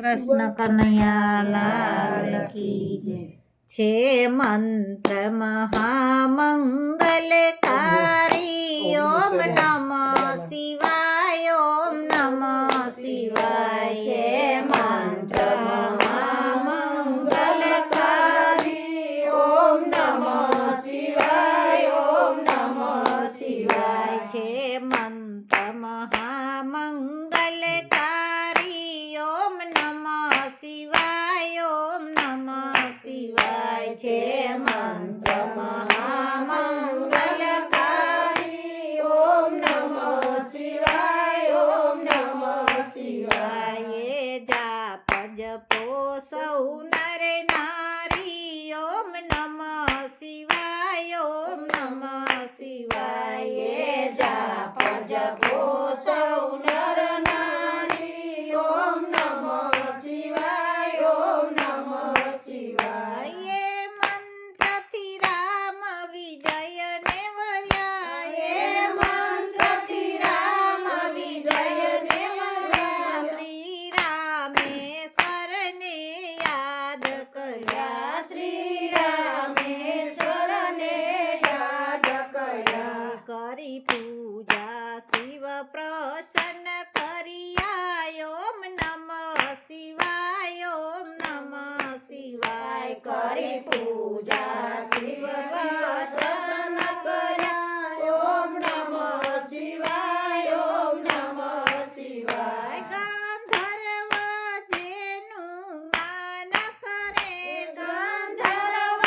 કૃષ્ણ કનૈયા લાલ કી જય। છે મંત્ર મહામંગલકારી ઓમ નમઃ શિવાય ઓમ નમઃ શિવાય। છે મંત્ર મહામંગલકારી ઓમ નમઃ શિવાય ઓમ નમઃ શિવાય। છે મંત્ર મહામંગલકારી ઓમ નમઃ શિવાય ઓમ નમઃ શિવાય। છે મંત્ર મહામંગલકારી ઓમ નમઃ શિવાય ઓમ નમઃ શિવાય। જાપ જપો સૌ નર નારી ઓમ નમઃ શિવાય ઓમ નમઃ શિવાય। જાપ જપો સૌ નર નારી ઓમ નમઃ શિવાય ઓમ નમઃ શિવાય। મંત્રથી રામ વિજય ને વર્યા મંત્રથી રામ વિજય ને વર્યા। શ્રી રામેશ્વરને યાદ કર્યા શ્રી રામેશ્વરને યાદ કર્યા। કરી પૂજા શિવ પ્રસન્ન કર્યા ઓમ નમઃ શિવાય ઓમ નમઃ શિવાય। કરી પૂજા શિવ પ્રસન્ન કર્યા ઓમ નમઃ શિવાય ઓમ નમઃ શિવાય। ગાંધર્વ જેનું ગાન કરે ગાંધર્વ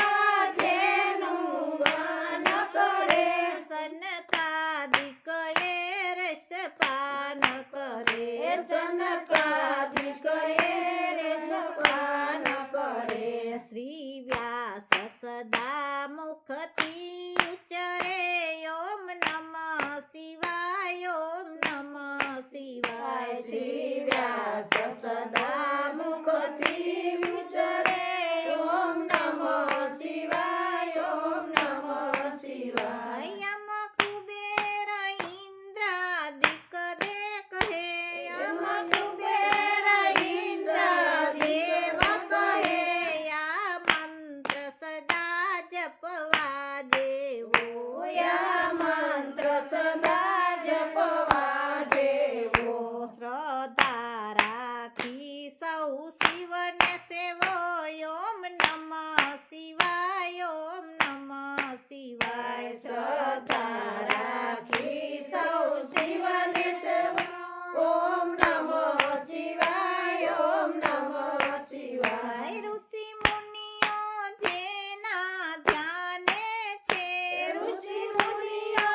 જેનું ગાન કરે સનકાદિક રસપાન કરે સનકાદિક રસપાન કરે। શ્રી વ્યાસ સદા મુખથી ઉચ્ચરે ઓમ નમઃ શિવાય ઓમ નમઃ શિવાય। શ્રી વ્યાસ સદા મુખથી ઉચ્ચરે ઓમ નમઃ શિવાય ઓમ નમઃ શિવાય। યમ કુબેર ઇન્દ્રાદિક દે કહે યમ કુબેર ઇન્દ્રદેવ કહે યા મંત્ર સદા જપવા દેવો યા મંત્ર સદા જપવા દેવો। શ્રદ્ધા રાખી સૌ શિવને સેવો ઓમ નમઃ શિવાય ઓમ નમઃ શિવાય। શ્રદ્ધા રાખી સૌ શિવને સેવો ઓમ નમઃ શિવાય ઓમ નમઃ શિવાય। ઋષિ મુનિઓ જેના ધ્યાને છે ઋષિ મુનિઓ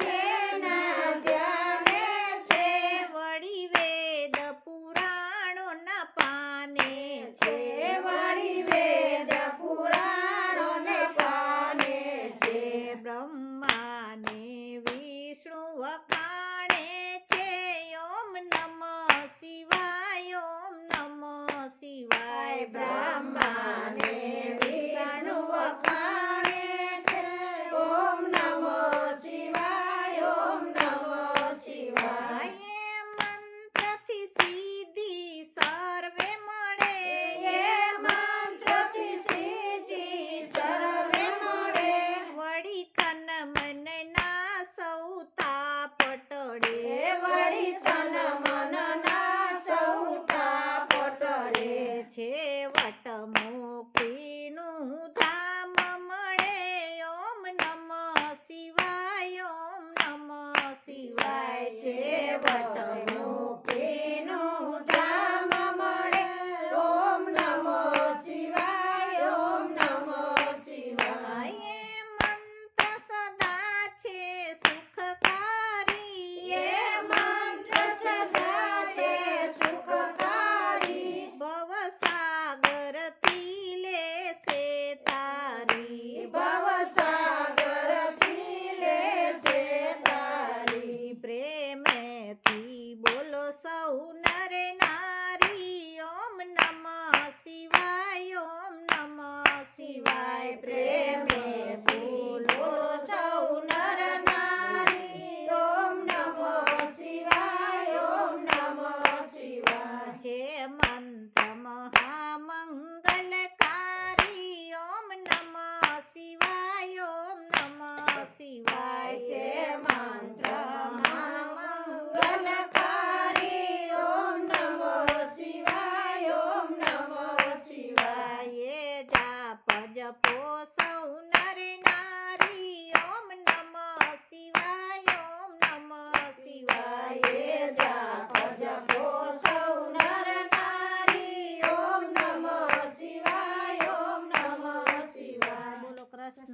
જેના ધ્યાને છે વળી વેદ પુરાણોના પાને છે વળી વેદ પુરાણોના પાને છે। બ્રહ્માને વિષ્ણુ વખાણે છે ઓમ નમઃ શિવાય ઓમ નમઃ શિવાય। બ્રહ્માને વિષ્ણુ વખાણે છે ઓમ નમઃ શિવાય ઓમ નમઃ શિવાય। મંત્રથી સિદ્ધિ સર્વે મળે મંત્રથી સિદ્ધિ સર્વે મળે વળી તન મનના સૌ તાપ ટળે વળી તન મનના સૌ તાપ ટળે છે। વટ મોક્ષીનું ધામ મળે ઓમ નમઃ શિવાય ઓમ નમઃ શિવાય। છે વટ મોક્ષીનું ધામ મળે ઓમ નમઃ શિવાય ઓમ નમઃ શિવાય। મંત્ર સદા છે સુખકારી મંત્ર સદા છે સુખકારી ભવસાગરથી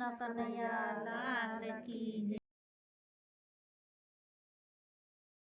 કૃષ્ણ કનૈયા લાલ કી જય.